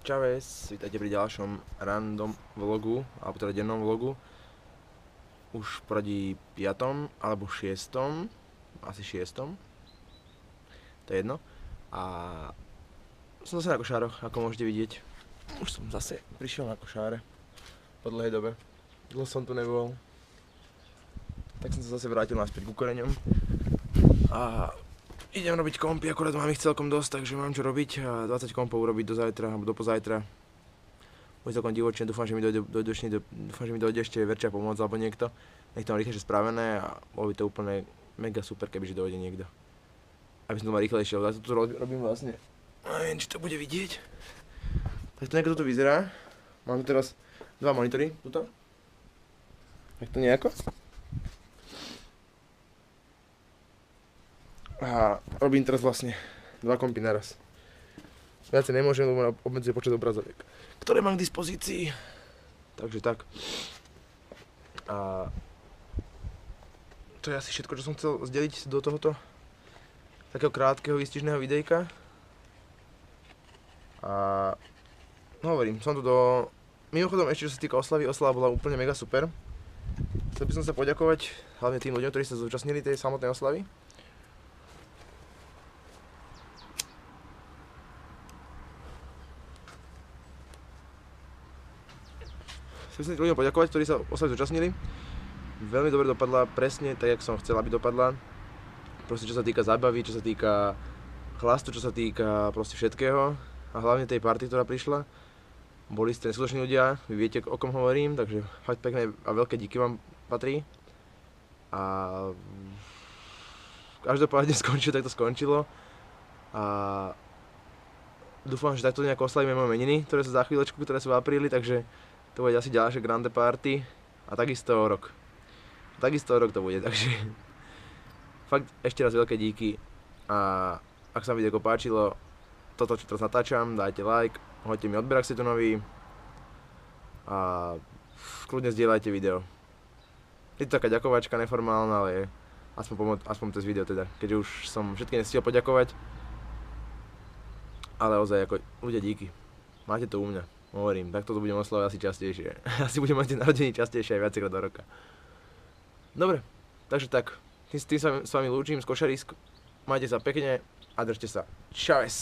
Čaves, vítajte pri ďalšom random vlogu, alebo teda dennom vlogu. Už v poradí 5. alebo 6. Asi 6. To je jedno. A som zase na košároch, ako môžete vidieť. Už som zase prišiel na košáre. Po dlhej dobe. Dlho som tu nebol. Tak som sa zase vrátil naspäť ku koreňom. A idem robiť kompy, akorát mám ich celkom dosť, takže mám čo robiť. 20 kompov urobiť do zajtra, alebo do pozajtra. Bude celkom divočne, dúfam, že mi dojde ešte Verča pomôcť, alebo niekto. Nech to mám rýchlejšie spravené a bolo by to úplne mega super, kebyže dojde niekto. Aby som to mal rýchlejšie, ale ja to tu robím vlastne. Neviem, či to bude vidieť. Tak to nejako toto vyzerá. Mám tu teraz 2 monitory, tuto. Tak to nejako. A robím teraz vlastne 2 kompy naraz. Viacej nemôžem, lebo obmedzuje počet obrazoviek, ktoré mám k dispozícii. Takže tak. A to je asi všetko, čo som chcel zdeliť do tohoto takého krátkeho výstižného videjka. A no hovorím, som tu do... Mimochodom ešte, čo sa týka oslavy, oslava bola úplne mega super. Chcel by som sa poďakovať hlavne tým ľuďom, ktorí sa zúčastnili tej samotnej oslavy. Chcem sa ľuďom poďakovať, ktorí sa oslavy zúčastnili. Veľmi dobre dopadla, presne tak, jak som chcel, aby dopadla. Proste čo sa týka zábavy, čo sa týka chlastu, čo sa týka proste všetkého. A hlavne tej party, ktorá prišla. Boli ste neskutoční ľudia, vy viete, o kom hovorím, takže fakt pekné a veľké díky vám patrí. A každopádne skončilo, tak to skončilo. A dúfam, že takto nejako oslavíme moje meniny, ktoré sú za chvíľočku, ktoré sú v apríli, takže to bude asi ďalšie grande party a takisto o rok. Takisto o rok to bude, takže fakt ešte raz veľké díky a ak sa vám video páčilo, toto čo teraz natáčam, dajte like, hoďte mi odber, ak ste tu noví a kľudne zdieľajte video. Je to taká ďakovačka neformálna, ale aspoň cez video teda, keďže už som všetkým nestihol poďakovať. Ale ozaj, ako ľudia díky, máte to u mňa. Hovorím, takto to budem oslavovať asi častejšie. Asi budem mať tie narodeniny častejšie aj viackrát do roka. Dobre, takže tak. Tým sa s vami lúčim z košarisk. Majte sa pekne a držte sa. Čaves.